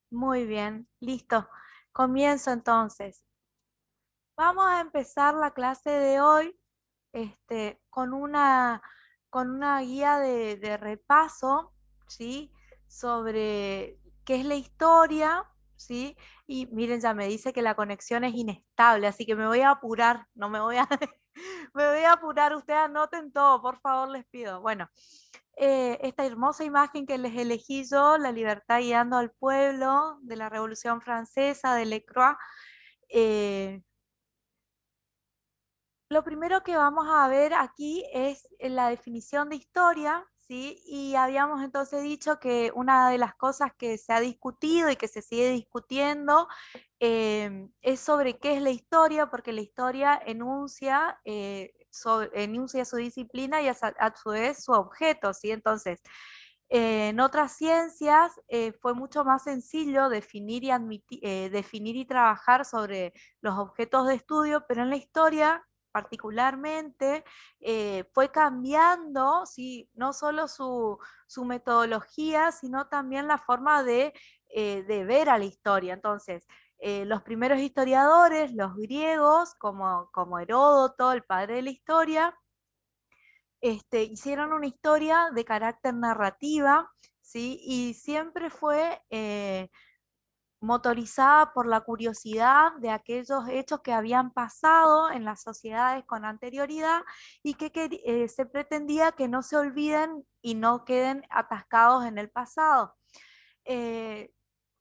Muy bien, listo. Comienzo entonces. Vamos a empezar la clase de hoy con una guía de repaso, ¿sí? Sobre qué es la historia, ¿sí? Y miren, ya me dice que la conexión es inestable, así que me voy a apurar, no me voy a, me voy a apurar. Ustedes anoten todo, por favor, les pido. Bueno, esta hermosa imagen que les elegí yo, la libertad guiando al pueblo de la Revolución Francesa, de Lecroix. eh, lo primero que vamos a ver aquí es la definición de historia, ¿sí? Y habíamos entonces dicho que una de las cosas que se ha discutido y que se sigue discutiendo es sobre qué es la historia, porque la historia enuncia su disciplina y a su vez su objeto, ¿sí? Entonces, en otras ciencias fue mucho más sencillo definir y trabajar sobre los objetos de estudio, pero en la historia particularmente fue cambiando, ¿sí? No solo su metodología, sino también la forma de ver a la historia. Entonces, los primeros historiadores, los griegos, como Heródoto, el padre de la historia, hicieron una historia de carácter narrativa, ¿sí? Y siempre fue motorizada por la curiosidad de aquellos hechos que habían pasado en las sociedades con anterioridad y que se pretendía que no se olviden y no queden atascados en el pasado. Eh,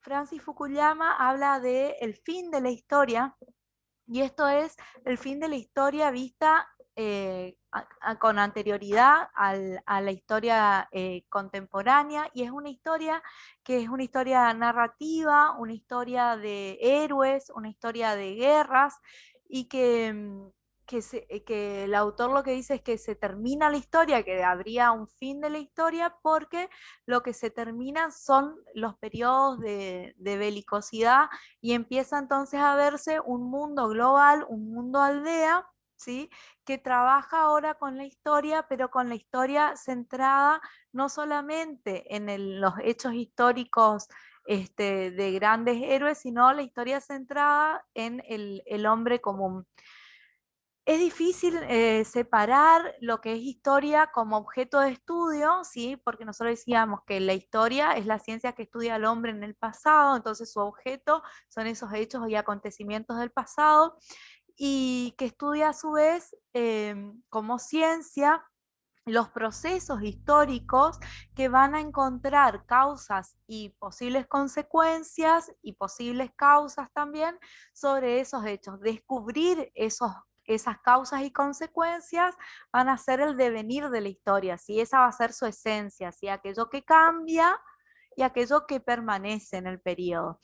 Francis Fukuyama habla de el fin de la historia, y esto es el fin de la historia vista con anterioridad a la historia contemporánea, y es una historia que es una historia narrativa, una historia de héroes, una historia de guerras, y que el autor lo que dice es que se termina la historia, que habría un fin de la historia, porque lo que se termina son los periodos de belicosidad y empieza entonces a verse un mundo global, un mundo aldea, ¿sí? Que trabaja ahora con la historia, pero con la historia centrada no solamente en los hechos históricos de grandes héroes, sino la historia centrada en el hombre común. Es difícil separar lo que es historia como objeto de estudio, ¿sí? Porque nosotros decíamos que la historia es la ciencia que estudia al hombre en el pasado, entonces su objeto son esos hechos y acontecimientos del pasado, y que estudia a su vez como ciencia los procesos históricos que van a encontrar causas y posibles consecuencias y posibles causas también sobre esos hechos. Descubrir esas causas y consecuencias van a ser el devenir de la historia, ¿sí? Esa va a ser su esencia, ¿sí? Aquello que cambia y aquello que permanece en el periodo.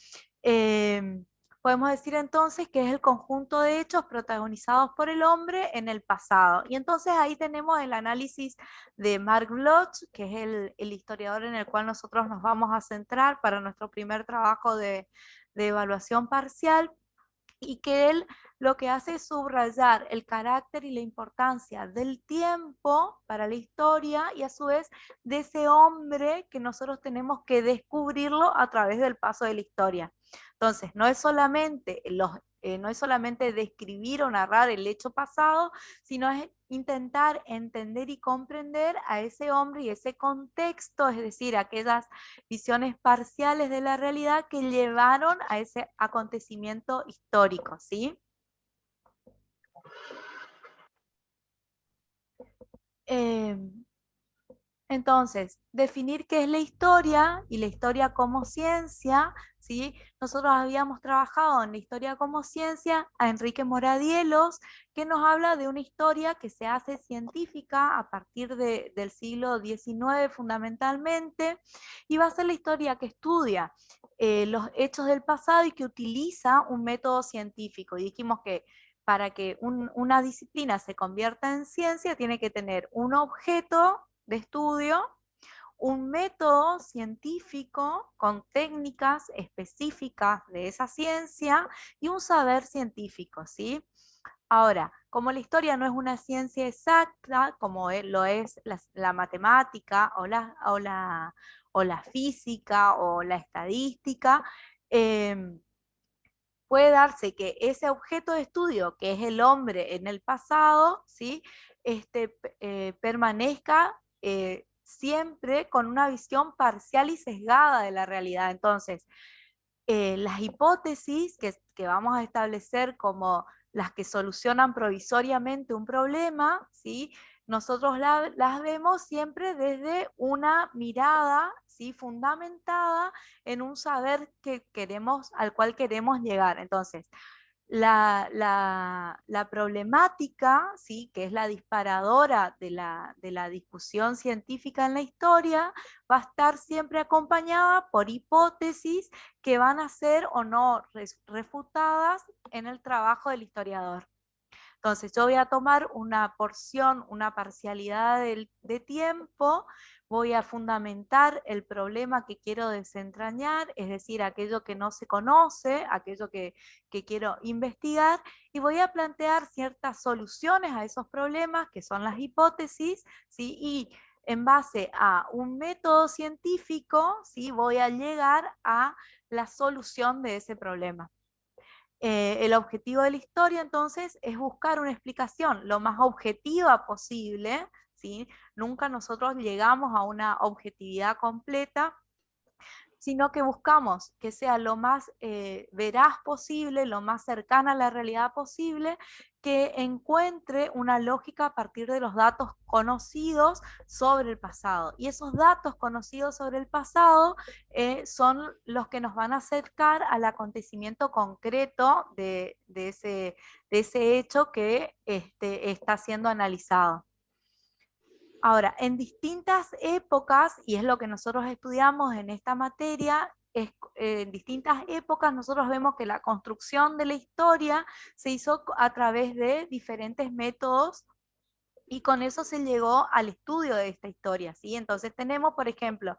Podemos decir entonces que es el conjunto de hechos protagonizados por el hombre en el pasado. Y entonces ahí tenemos el análisis de Mark Bloch, que es el historiador en el cual nosotros nos vamos a centrar para nuestro primer trabajo de evaluación parcial, y que él lo que hace es subrayar el carácter y la importancia del tiempo para la historia, y a su vez de ese hombre que nosotros tenemos que descubrirlo a través del paso de la historia. Entonces, no es solamente describir o narrar el hecho pasado, sino es intentar entender y comprender a ese hombre y ese contexto, es decir, aquellas visiones parciales de la realidad que llevaron a ese acontecimiento histórico, ¿sí? Eh, Entonces, definir qué es la historia y la historia como ciencia, ¿sí? Nosotros habíamos trabajado en la historia como ciencia a Enrique Moradielos, que nos habla de una historia que se hace científica a partir del siglo XIX fundamentalmente, y va a ser la historia que estudia los hechos del pasado y que utiliza un método científico. Y dijimos que para que una disciplina se convierta en ciencia tiene que tener un objeto de estudio, un método científico con técnicas específicas de esa ciencia y un saber científico, ¿sí? Ahora, como la historia no es una ciencia exacta, como lo es la matemática o la física o la estadística, puede darse que ese objeto de estudio, que es el hombre en el pasado, ¿sí? Permanezca siempre con una visión parcial y sesgada de la realidad. Entonces, las hipótesis que vamos a establecer como las que solucionan provisoriamente un problema, ¿sí? Nosotros las vemos siempre desde una mirada, ¿sí? Fundamentada en un saber al cual queremos llegar. Entonces, la problemática, ¿sí? Que es la disparadora de la discusión científica en la historia, va a estar siempre acompañada por hipótesis que van a ser o no refutadas en el trabajo del historiador. Entonces yo voy a tomar una porción, una parcialidad de tiempo, voy a fundamentar el problema que quiero desentrañar, es decir, aquello que no se conoce, aquello que quiero investigar, y voy a plantear ciertas soluciones a esos problemas, que son las hipótesis, ¿sí? Y en base a un método científico, ¿sí? Voy a llegar a la solución de ese problema. El objetivo de la historia entonces es buscar una explicación lo más objetiva posible, ¿sí? Nunca nosotros llegamos a una objetividad completa, sino que buscamos que sea lo más veraz posible, lo más cercana a la realidad posible, que encuentre una lógica a partir de los datos conocidos sobre el pasado. Y esos datos conocidos sobre el pasado son los que nos van a acercar al acontecimiento concreto de ese hecho que está siendo analizado. Ahora, en distintas épocas, y es lo que nosotros estudiamos en esta materia, en distintas épocas nosotros vemos que la construcción de la historia se hizo a través de diferentes métodos y con eso se llegó al estudio de esta historia, ¿sí? Entonces tenemos, por ejemplo,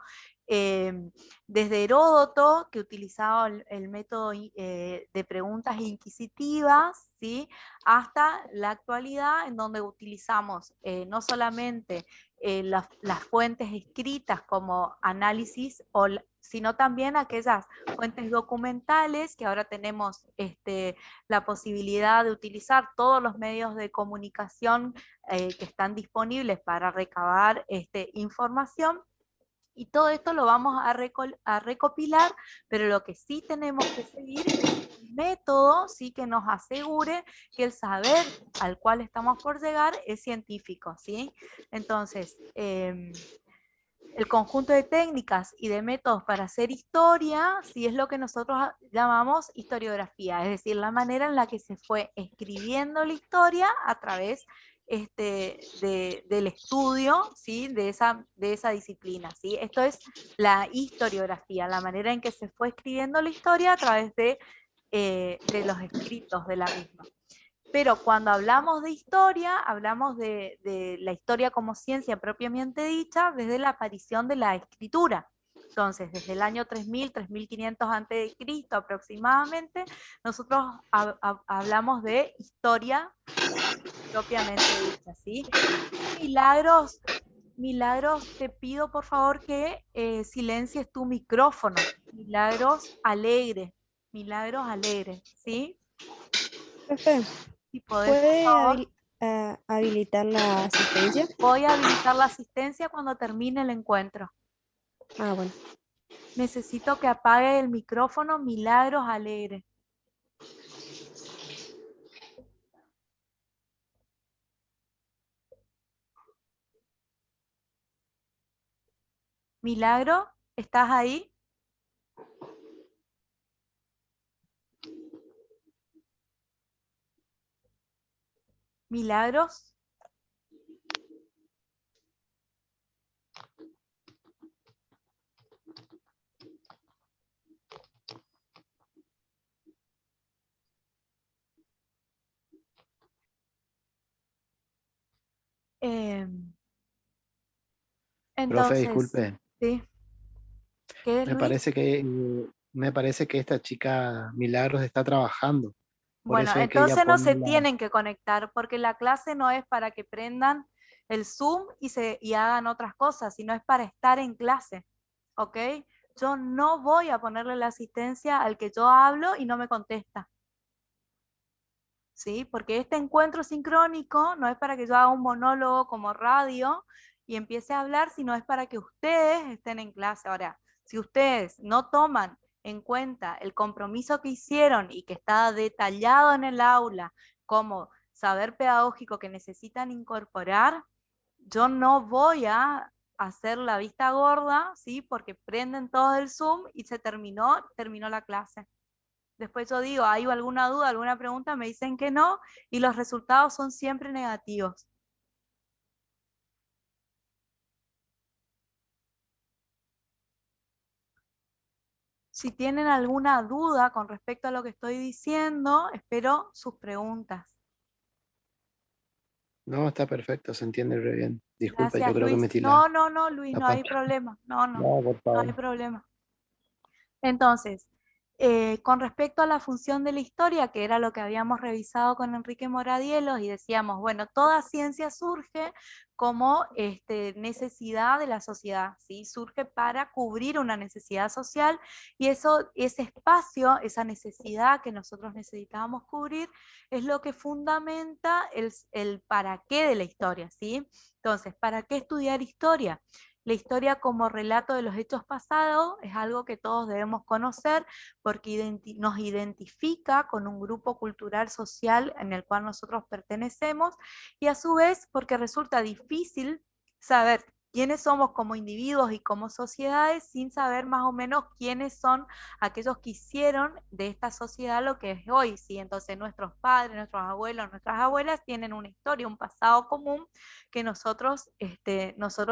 desde Heródoto, que utilizaba el método de preguntas inquisitivas, ¿sí? Hasta la actualidad, en donde utilizamos no solamente las fuentes escritas como análisis, sino también aquellas fuentes documentales, que ahora tenemos la posibilidad de utilizar todos los medios de comunicación que están disponibles para recabar información. Y todo esto lo vamos a recopilar, pero lo que sí tenemos que seguir es un método, ¿sí? Que nos asegure que el saber al cual estamos por llegar es científico, ¿sí? Entonces, el conjunto de técnicas y de métodos para hacer historia, sí, es lo que nosotros llamamos historiografía, es decir, la manera en la que se fue escribiendo la historia a través del estudio, ¿sí? de esa disciplina. ¿Sí? Esto es la historiografía, la manera en que se fue escribiendo la historia a través de los escritos de la misma. Pero cuando hablamos de historia, hablamos de la historia como ciencia propiamente dicha desde la aparición de la escritura. Entonces, desde el año 3000, 3500 a.C. aproximadamente, nosotros hablamos de historia propiamente dicha, ¿sí? Milagros, Milagros, te pido por favor que silencies tu micrófono. Milagros alegre, ¿sí? Profe, Si podés, por ¿puede favor. habilitar la asistencia? Voy a habilitar la asistencia cuando termine el encuentro. Ah, bueno. Necesito que apague el micrófono Milagros Alegre. Milagro, ¿estás ahí? Milagros. Eh, Profe, entonces, disculpe, ¿sí? ¿Qué es, me Luis? parece que esta chica Milagros está trabajando, por Bueno, eso es que ella entonces no se pone la... tienen que conectar porque la clase no es para que prendan el Zoom y hagan otras cosas, sino es para estar en clase. ¿ok? Yo no voy a ponerle la asistencia al que yo hablo y no me contesta. ¿Sí? Porque este encuentro sincrónico no es para que yo haga un monólogo como radio y empiece a hablar, sino es para que ustedes estén en clase. Ahora, si ustedes no toman en cuenta el compromiso que hicieron y que está detallado en el aula como saber pedagógico que necesitan incorporar, yo no voy a hacer la vista gorda, ¿sí? Porque prenden todo el Zoom y se terminó la clase. Después yo digo, ¿hay alguna duda, alguna pregunta? Me dicen que no y los resultados son siempre negativos. Si tienen alguna duda con respecto a lo que estoy diciendo, espero sus preguntas. No, está perfecto, se entiende re bien. Disculpa, yo Gracias, creo que Luis. metí No, Luis, la no hay pata. problema. No, No, por no hay favor. problema. Entonces, con respecto a la función de la historia, que era lo que habíamos revisado con Enrique Moradielos, y decíamos, bueno, toda ciencia surge como necesidad de la sociedad, ¿sí? Surge para cubrir una necesidad social, y ese espacio, esa necesidad que nosotros necesitábamos cubrir, es lo que fundamenta el para qué de la historia, ¿sí? Entonces, ¿para qué estudiar historia? La historia como relato de los hechos pasados es algo que todos debemos conocer porque nos identifica con un grupo cultural social en el cual nosotros pertenecemos y a su vez porque resulta difícil saber quiénes somos como individuos y como sociedades sin saber más o menos quiénes son aquellos que hicieron de esta sociedad lo que es hoy, ¿sí? Entonces nuestros padres, nuestros abuelos, nuestras abuelas tienen una historia, un pasado común que nosotros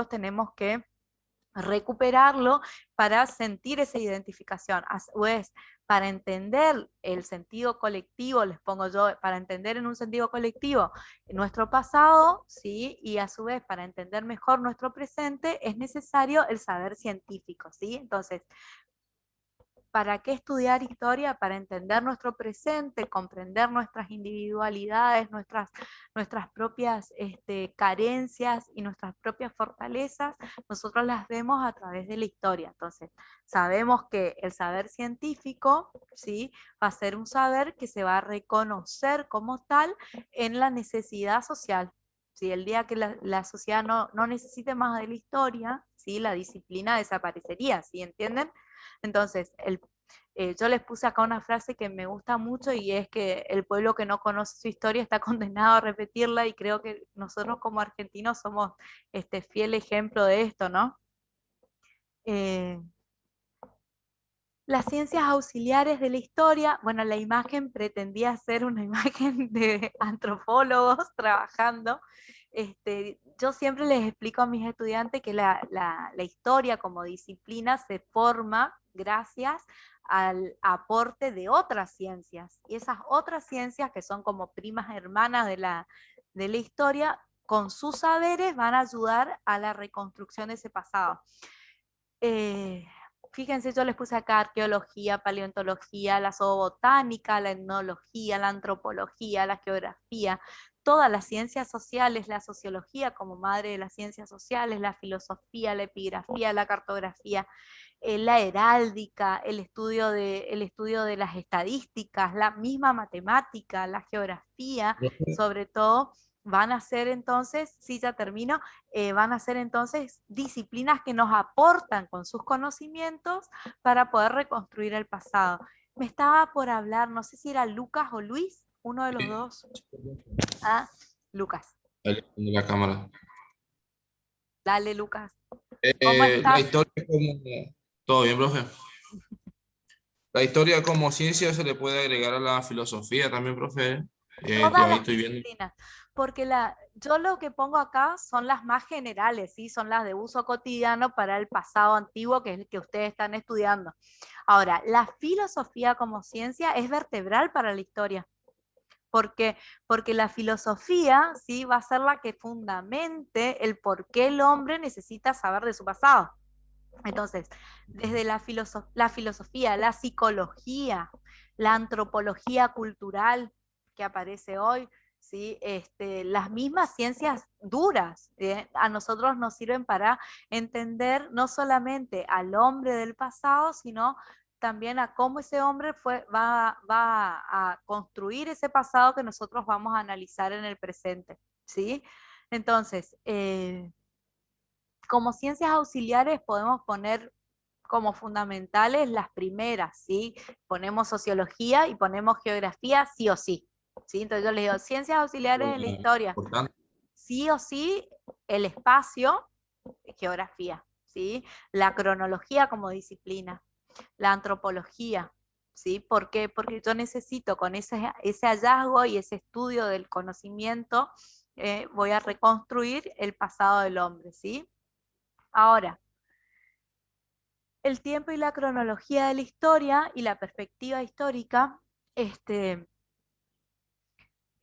tenemos que recuperarlo para sentir esa identificación. A su vez, para entender el sentido colectivo, les pongo yo, para entender en un sentido colectivo nuestro pasado, ¿sí? Y a su vez, para entender mejor nuestro presente, es necesario el saber científico, ¿sí? Entonces, ¿para qué estudiar historia? Para entender nuestro presente, comprender nuestras individualidades, nuestras propias carencias y nuestras propias fortalezas, nosotros las vemos a través de la historia. Entonces, sabemos que el saber científico, ¿sí? Va a ser un saber que se va a reconocer como tal en la necesidad social. Si el día que la sociedad no necesite más de la historia, ¿sí? La disciplina desaparecería, ¿sí? ¿Entienden? Entonces, yo les puse acá una frase que me gusta mucho y es que el pueblo que no conoce su historia está condenado a repetirla y creo que nosotros como argentinos somos fiel ejemplo de esto, ¿no? Eh, las ciencias auxiliares de la historia, bueno, la imagen pretendía ser una imagen de antropólogos trabajando. Yo siempre les explico a mis estudiantes que la historia como disciplina se forma gracias al aporte de otras ciencias. Y esas otras ciencias que son como primas hermanas de la historia, con sus saberes van a ayudar a la reconstrucción de ese pasado. Eh, Fíjense, yo les puse acá arqueología, paleontología, la zoobotánica, la etnología, la antropología, la geografía, todas las ciencias sociales, la sociología como madre de las ciencias sociales, la filosofía, la epigrafía, la cartografía, la heráldica, el estudio de las estadísticas, la misma matemática, la geografía, Profe, sobre todo, van a ser entonces, si ya termino, van a ser entonces disciplinas que nos aportan con sus conocimientos para poder reconstruir el pasado. Me estaba por hablar, no sé si era Lucas o Luis, uno de los dos. Ah, Lucas. ahí le pongo la cámara. Dale, Lucas. ¿Cómo La estás? historia como... ¿Todo bien, profe? La historia como ciencia se le puede agregar a la filosofía también, profe. Todas Ahí las estoy viendo. disciplinas, porque yo lo que pongo acá son las más generales, ¿sí? Son las de uso cotidiano para el pasado antiguo, que es el que ustedes están estudiando. Ahora, la filosofía como ciencia es vertebral para la historia. ¿Por qué? Porque la filosofía, ¿sí? Va a ser la que fundamente el por qué el hombre necesita saber de su pasado. Entonces, desde la filosofía, la psicología, la antropología cultural que aparece hoy, ¿sí? Las mismas ciencias duras, a nosotros nos sirven para entender no solamente al hombre del pasado, sino también a cómo ese hombre va a construir ese pasado que nosotros vamos a analizar en el presente, ¿sí? Entonces, como ciencias auxiliares podemos poner como fundamentales las primeras, ¿sí? Ponemos sociología y ponemos geografía sí o sí, ¿sí? Entonces yo les digo, ciencias auxiliares en la historia, Importante. sí o sí, el espacio, geografía, ¿sí? La cronología como disciplina, la antropología, ¿sí? ¿Por qué? Porque yo necesito con ese hallazgo y ese estudio del conocimiento, voy a reconstruir el pasado del hombre, ¿sí? Ahora, el tiempo y la cronología de la historia y la perspectiva histórica,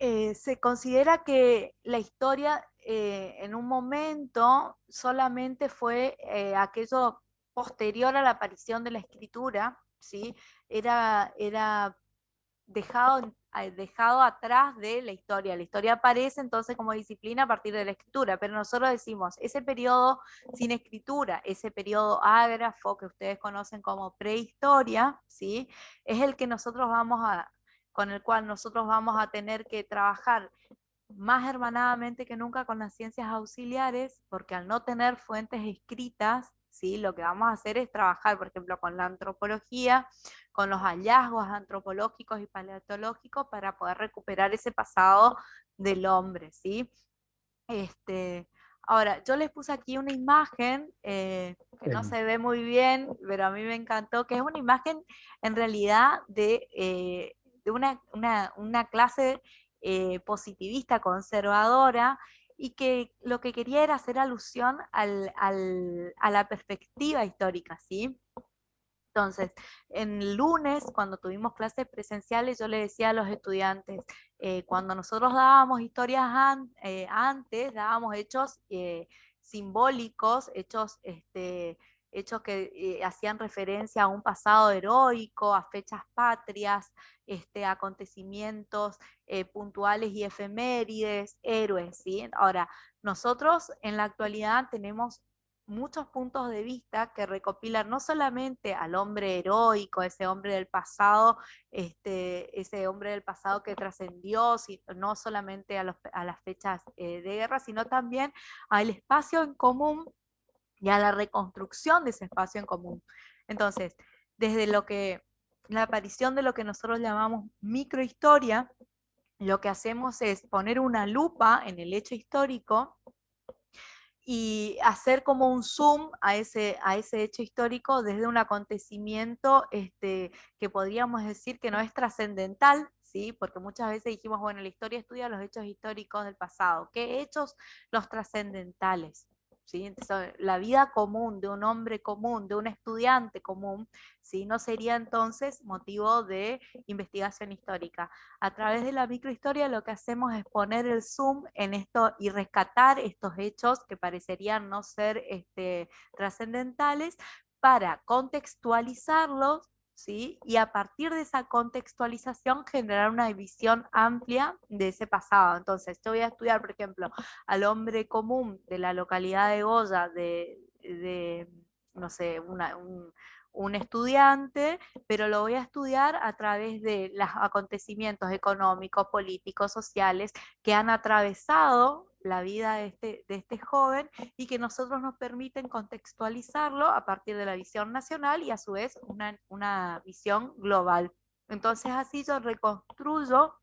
se considera que la historia en un momento solamente fue aquello posterior a la aparición de la escritura, ¿sí? Era dejado atrás de la historia. La historia aparece entonces como disciplina a partir de la escritura, pero nosotros decimos, ese periodo sin escritura, ese periodo ágrafo que ustedes conocen como prehistoria, ¿sí? Es el que nosotros con el cual nosotros vamos a tener que trabajar más hermanadamente que nunca con las ciencias auxiliares, porque al no tener fuentes escritas, ¿sí? Lo que vamos a hacer es trabajar, por ejemplo, con la antropología, con los hallazgos antropológicos y paleontológicos para poder recuperar ese pasado del hombre, ¿sí? Ahora, yo les puse aquí una imagen que no se ve muy bien, pero a mí me encantó, que es una imagen en realidad de una clase positivista, conservadora, y que lo que quería era hacer alusión a la perspectiva histórica, ¿sí? Entonces, en el lunes, cuando tuvimos clases presenciales, yo le decía a los estudiantes, cuando nosotros dábamos historias antes, dábamos hechos simbólicos, hechos que hacían referencia a un pasado heroico, a fechas patrias, acontecimientos puntuales y efemérides, héroes, ¿sí? Ahora, nosotros en la actualidad tenemos muchos puntos de vista que recopilan no solamente al hombre heroico, ese hombre del pasado, ese hombre del pasado que trascendió, no solamente a las fechas de guerra, sino también al espacio en común y a la reconstrucción de ese espacio en común. Entonces, desde la aparición de lo que nosotros llamamos microhistoria, lo que hacemos es poner una lupa en el hecho histórico y hacer como un zoom a ese hecho histórico desde un acontecimiento que podríamos decir que no es trascendental, ¿sí? Porque muchas veces dijimos, bueno, la historia estudia los hechos históricos del pasado. ¿Qué hechos? Los trascendentales. ¿Sí? Entonces, la vida común de un hombre común, de un estudiante común, ¿sí? No sería entonces motivo de investigación histórica. A través de la microhistoria lo que hacemos es poner el zoom en esto y rescatar estos hechos que parecerían no ser trascendentales para contextualizarlos, ¿sí? Y a partir de esa contextualización generar una visión amplia de ese pasado. Entonces, yo voy a estudiar, por ejemplo, al hombre común de la localidad de Goya, no sé, un estudiante, pero lo voy a estudiar a través de los acontecimientos económicos, políticos, sociales que han atravesado la vida de este joven y que nosotros nos permiten contextualizarlo a partir de la visión nacional y a su vez una visión global. Entonces así yo reconstruyo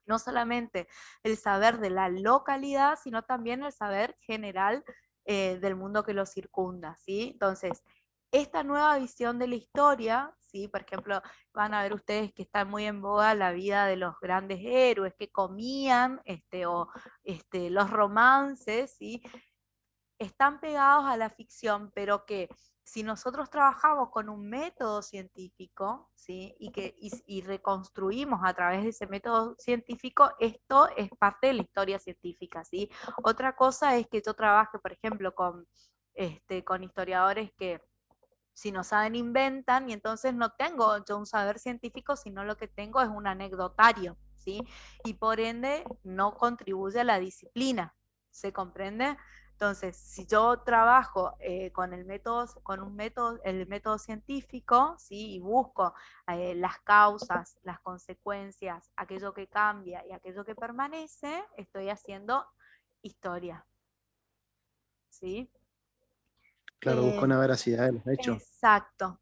no solamente el saber de la localidad, sino también el saber general del mundo que lo circunda, ¿sí? Entonces, esta nueva visión de la historia, ¿sí? Por ejemplo, van a ver ustedes que está muy en boga la vida de los grandes héroes que comían, los romances, ¿sí? Están pegados a la ficción, pero que si nosotros trabajamos con un método científico, ¿sí? y reconstruimos a través de ese método científico, esto es parte de la historia científica, ¿sí? Otra cosa es que yo trabaje, por ejemplo, con historiadores que Si no saben, inventan, y entonces no tengo yo un saber científico, sino lo que tengo es un anecdotario, ¿sí? Y por ende no contribuye a la disciplina, ¿se comprende? Entonces, si yo trabajo con el método científico, ¿sí? Y busco las causas, las consecuencias, aquello que cambia y aquello que permanece, estoy haciendo historia, ¿sí? Claro, busca una veracidad de los hechos. Exacto.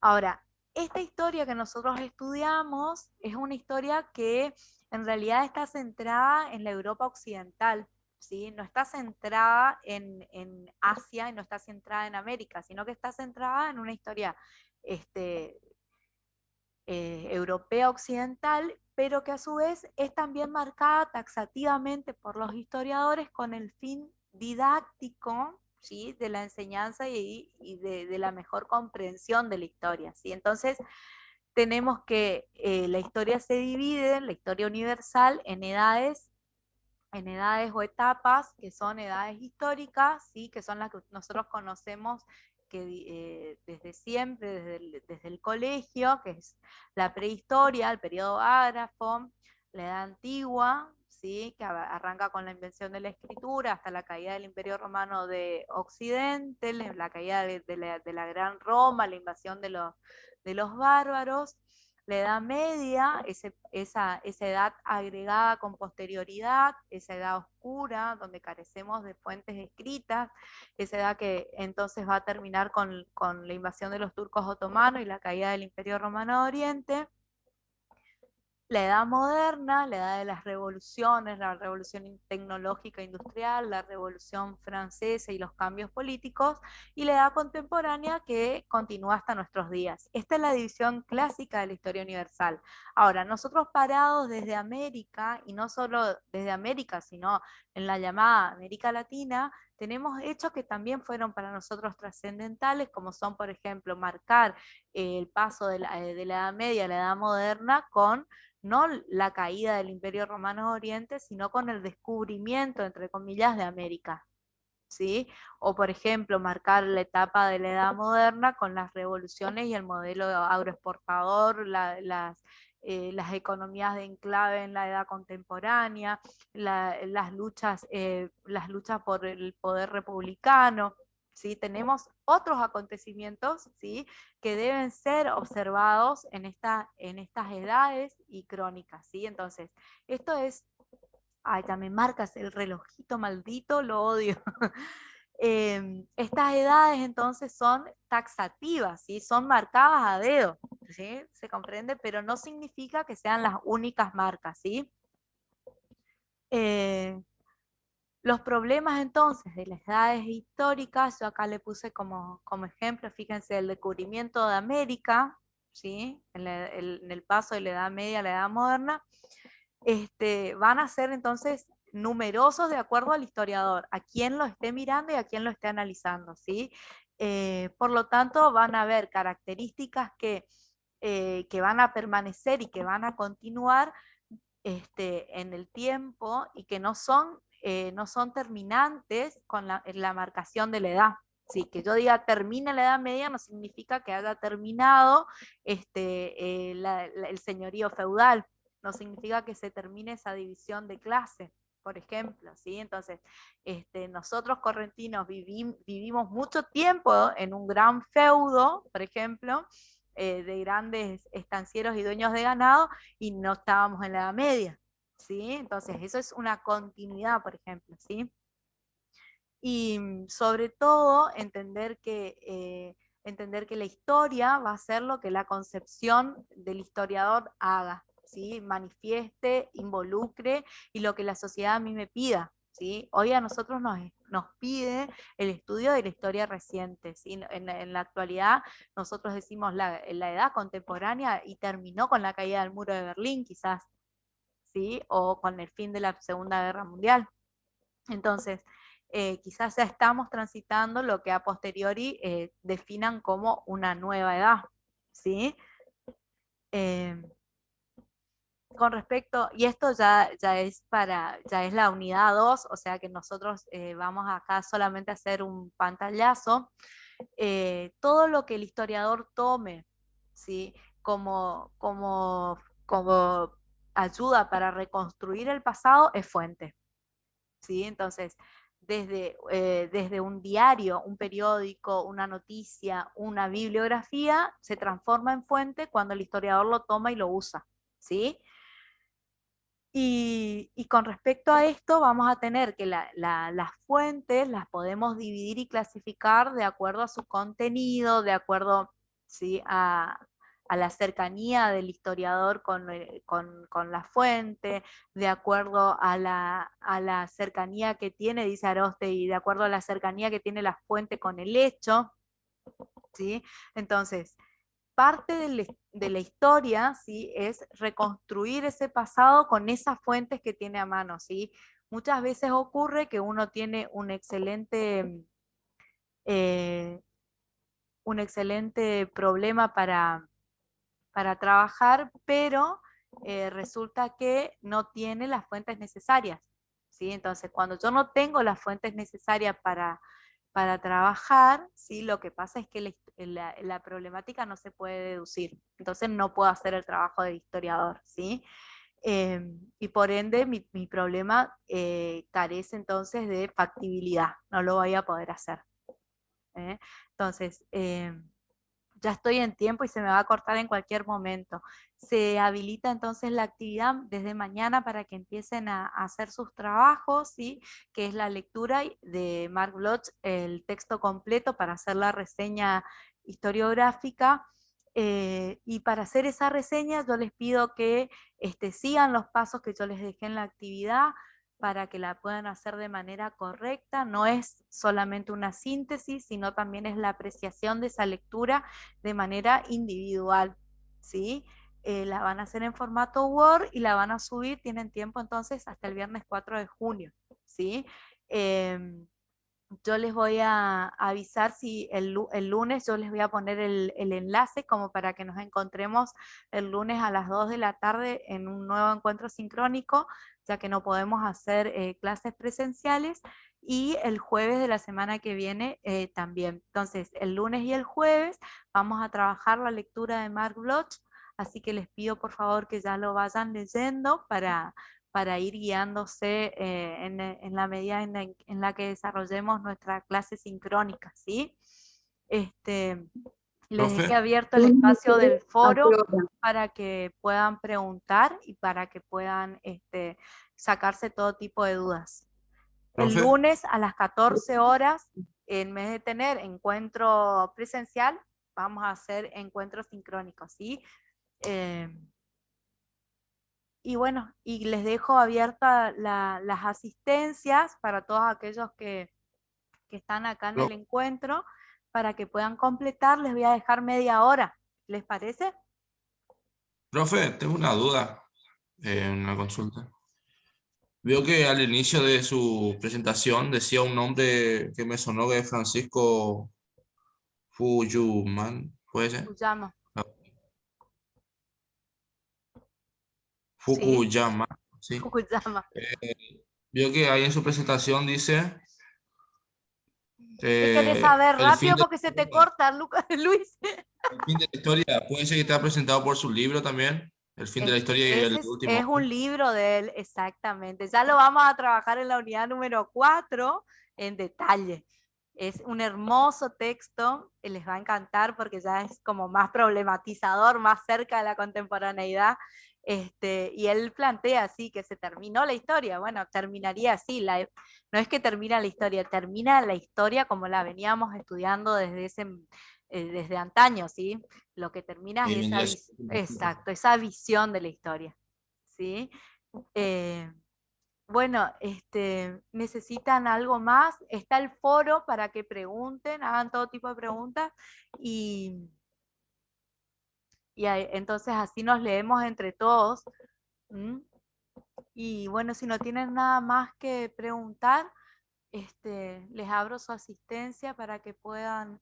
Ahora, esta historia que nosotros estudiamos es una historia que en realidad está centrada en la Europa occidental, ¿sí? No está centrada en Asia y no está centrada en América, sino que está centrada en una historia este, europea occidental, pero que a su vez es también marcada taxativamente por los historiadores con el fin didáctico, ¿sí? De la enseñanza y de la mejor comprensión de la historia, ¿sí? Entonces, tenemos que la historia se divide, la historia universal, en edades o etapas, que son edades históricas, ¿sí? Que son las que nosotros conocemos que, desde siempre, desde el colegio, que es la prehistoria, el periodo ágrafo, la edad antigua, ¿sí? Que arranca con la invención de la escritura hasta la caída del Imperio Romano de Occidente, la caída de la Gran Roma, la invasión de los bárbaros. La Edad Media, esa edad agregada con posterioridad, esa edad oscura, donde carecemos de fuentes escritas, esa edad que entonces va a terminar con la invasión de los turcos otomanos y la caída del Imperio Romano de Oriente. La edad moderna, la edad de las revoluciones, la revolución tecnológica industrial, la revolución francesa y los cambios políticos, y la edad contemporánea que continúa hasta nuestros días. Esta es la división clásica de la historia universal. Ahora, nosotros parados desde América, y no solo desde América, sino en la llamada América Latina, tenemos hechos que también fueron para nosotros trascendentales, como son, por ejemplo, marcar el paso de la Edad Media a la Edad Moderna con no la caída del Imperio Romano de Oriente, sino con el descubrimiento, entre comillas, de América, ¿sí? O, por ejemplo, marcar la etapa de la Edad Moderna con las revoluciones y el modelo agroexportador, las economías de enclave en la edad contemporánea, las luchas por el poder republicano. ¿Sí? Tenemos otros acontecimientos, ¿sí? Que deben ser observados en estas edades y crónicas, ¿sí? Entonces, esto es... Ay, ya me marcas el relojito maldito, lo odio. Estas edades entonces son taxativas, ¿sí? Son marcadas a dedo, ¿sí? Se comprende, pero no significa que sean las únicas marcas, ¿sí? Los problemas entonces de las edades históricas, yo acá le puse como ejemplo, fíjense, el descubrimiento de América, ¿sí? En el paso de la Edad Media a la Edad Moderna, van a ser entonces numerosos de acuerdo al historiador, a quien lo esté mirando y a quien lo esté analizando, ¿sí? Por lo tanto, van a haber características que van a permanecer y que van a continuar en el tiempo y que no son terminantes con la marcación de la edad. Sí, que yo diga termina la Edad Media no significa que haya terminado el señorío feudal, no significa que se termine esa división de clase, por ejemplo, ¿sí? Entonces, nosotros correntinos vivimos mucho tiempo en un gran feudo, por ejemplo, de grandes estancieros y dueños de ganado, y no estábamos en la Edad Media, ¿sí? Entonces, eso es una continuidad, por ejemplo, ¿sí? Y sobre todo, entender que la historia va a ser lo que la concepción del historiador haga, ¿sí? Manifieste, involucre, y lo que la sociedad a mí me pida, ¿sí? Hoy a nosotros nos pide el estudio de la historia reciente, ¿sí? En la actualidad nosotros decimos la edad contemporánea y terminó con la caída del muro de Berlín, quizás, ¿sí? O con el fin de la Segunda Guerra Mundial. Entonces, quizás ya estamos transitando lo que a posteriori definan como una nueva edad, ¿sí? Eh, con respecto, y esto ya es la unidad 2, o sea que nosotros vamos acá solamente a hacer un pantallazo. todo lo que el historiador tome, ¿sí? Como ayuda para reconstruir el pasado es fuente, ¿sí? Entonces, desde un diario, un periódico, una noticia, una bibliografía, se transforma en fuente cuando el historiador lo toma y lo usa, ¿sí? Y con respecto a esto, vamos a tener que las fuentes las podemos dividir y clasificar de acuerdo a su contenido, de acuerdo, ¿sí? a la cercanía del historiador con la fuente, de acuerdo a la cercanía que tiene, dice Aróstegui, de acuerdo a la cercanía que tiene la fuente con el hecho, ¿sí? Entonces, parte de la historia, ¿sí? Es reconstruir ese pasado con esas fuentes que tiene a mano, ¿sí? Muchas veces ocurre que uno tiene eh, un excelente problema para trabajar, pero resulta que no tiene las fuentes necesarias, ¿sí? Entonces, cuando yo no tengo las fuentes necesarias para trabajar, ¿sí? Lo que pasa es que la problemática no se puede deducir, entonces no puedo hacer el trabajo de historiador, ¿sí? Y por ende mi problema carece entonces de factibilidad, no lo voy a poder hacer. Entonces, ya estoy en tiempo y se me va a cortar en cualquier momento. Se habilita entonces la actividad desde mañana para que empiecen a hacer sus trabajos, ¿sí? Que es la lectura de Mark Bloch, el texto completo para hacer la reseña historiográfica. Y para hacer esa reseña yo les pido que sigan los pasos que yo les dejé en la actividad para que la puedan hacer de manera correcta. No es solamente una síntesis, sino también es la apreciación de esa lectura de manera individual, ¿sí? La van a hacer en formato Word y la van a subir, tienen tiempo entonces hasta el viernes 4 de junio, ¿sí? Yo les voy a avisar si el lunes yo les voy a poner el enlace como para que nos encontremos el lunes a las 2 de la tarde en un nuevo encuentro sincrónico, ya que no podemos hacer clases presenciales, y el jueves de la semana que viene también. Entonces, el lunes y el jueves vamos a trabajar la lectura de Mark Bloch, así que les pido por favor que ya lo vayan leyendo para ir guiándose en la medida en la que desarrollemos nuestra clase sincrónica, ¿sí? Les Profe, dejé abierto el espacio del foro para que puedan preguntar y para que puedan sacarse todo tipo de dudas. El profe, lunes a las 14 horas, en vez de tener encuentro presencial, vamos a hacer encuentros sincrónicos, ¿sí? Y bueno, y les dejo abiertas las asistencias para todos aquellos que están acá en pro- el encuentro, para que puedan completar. Les voy a dejar media hora. ¿Les parece? profe, tengo una duda, una consulta. Veo que al inicio de su presentación decía un nombre que me sonó, que es Francisco Fuyuman, ¿puede ser? Llamo. No, Sí, Fukuyama, sí. Fukuyama. Veo que ahí en su presentación dice ¿Qué querés saber? el fin Rápido de porque se te corta, Luis. el fin de la historia. Puede ser que está presentado por su libro también, El fin de la historia y el Ese último es hombre. un libro de él, exactamente. Ya lo vamos a trabajar en la unidad número 4 en detalle. Es un hermoso texto, les va a encantar porque ya es como más problematizador, más cerca de la contemporaneidad. Y él plantea así que se terminó la historia. Bueno, terminaría así. No es que termina la historia, termina la historia como la veníamos estudiando desde antaño, ¿sí? Lo que termina Y es vendría a ser- exacto, esa visión de la historia, ¿sí? Eh, bueno, necesitan algo más, está el foro para que pregunten, hagan todo tipo de preguntas y, entonces así nos leemos entre todos. ¿Mm? Y bueno, si no tienen nada más que preguntar, les abro su asistencia para que puedan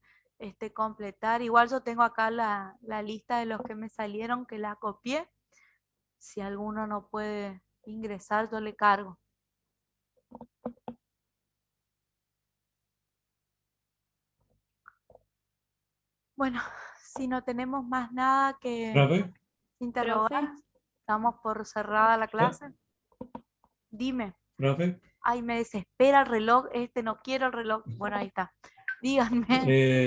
completar. Igual yo tengo acá la lista de los que me salieron, que la copié. Si alguno no puede ingresar, yo le cargo. Bueno, si no tenemos más nada que Profe, interrogar, damos por cerrada la clase. Dime. profe, Ay, me desespera el reloj, no quiero el reloj. Bueno, ahí está. Díganme,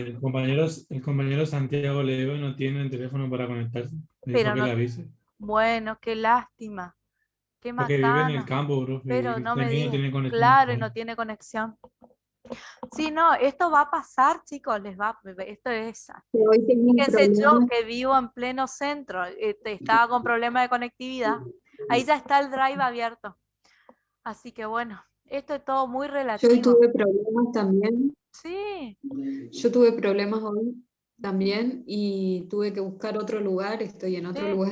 el compañero Santiago Leo no tiene el teléfono para conectarse. Me dijo pero que no, le avise. bueno, qué lástima, qué Porque vive en el macana, campo, profe, pero y no usted me mismo digas, tiene conexión a claro, y no internet. tiene conexión. Sí, no, esto va a pasar, chicos, esto es, Pero hoy tengo un fíjense, yo problema. que vivo en pleno centro, estaba con problemas de conectividad, ahí ya está el drive abierto, así que bueno, esto es todo muy Yo hoy relativo. tuve problemas también. Sí, Yo tuve problemas hoy también y tuve que buscar otro lugar. Estoy en otro sí. lugar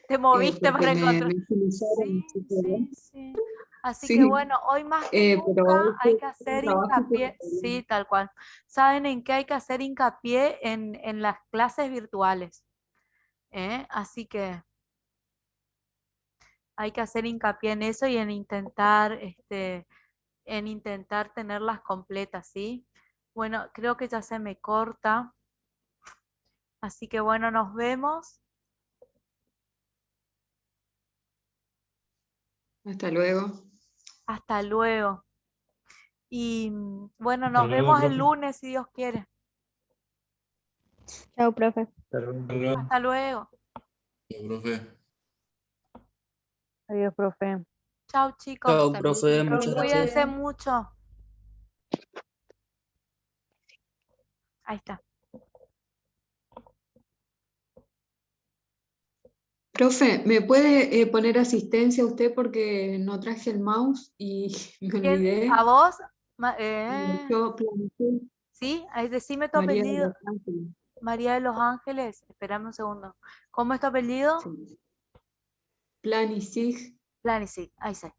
Te moviste porque para me encontrar. agilizaron. Sí, Así sí, sí. Así que sí, bueno, hoy más que pero nunca hoy hay tuve que un hacer trabajo y tuve hincapié, problemas. sí, tal cual. ¿Saben en qué hay que hacer hincapié? En las clases virtuales. Así que hay que hacer hincapié en eso y en intentar tenerlas completas, ¿sí? Bueno, creo que ya se me corta. Así que bueno, nos vemos. Hasta luego. Hasta luego. Y bueno, Hasta nos luego, vemos el profe. lunes si Dios quiere. Chao, profe. Pero Hasta luego. Hasta luego. Profe. Adiós, profe. Chao, chicos. Chao, profe, muchas gracias. Cuídense mucho. Ahí está. Profe, ¿me puede poner asistencia usted porque no traje el mouse y me ¿Quién? olvidé? ¿A vos? Yo planifiqué. Sí, ahí decime tu María de apellido. los Ángeles. María de los Ángeles. Espérame un segundo. ¿Cómo es tu apellido? Sí. Planisig. Planisic. Ahí está.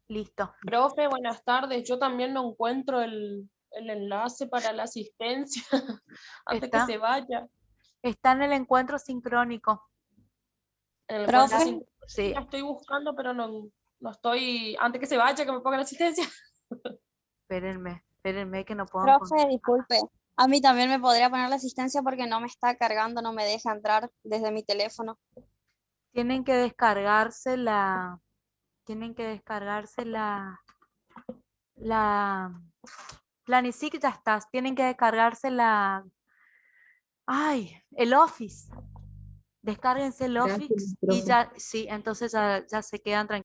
Listo. Profe, buenas tardes. Yo también no encuentro el enlace para la asistencia antes que Está. se vaya. Está en el encuentro sincrónico. En el Profe. encuentro Sí. la estoy buscando, pero no estoy. Antes que se vaya, que me ponga la asistencia. Espérenme que no puedo Profe, encontrar. disculpe. A mí también me podría poner la asistencia porque no me está cargando, no me deja entrar desde mi teléfono. Tienen que descargarse la Planisic ya estás. Tienen que descargarse el Office. Descárguense el Gracias, Office y profe. ya, sí, entonces ya se quedan tranquilos.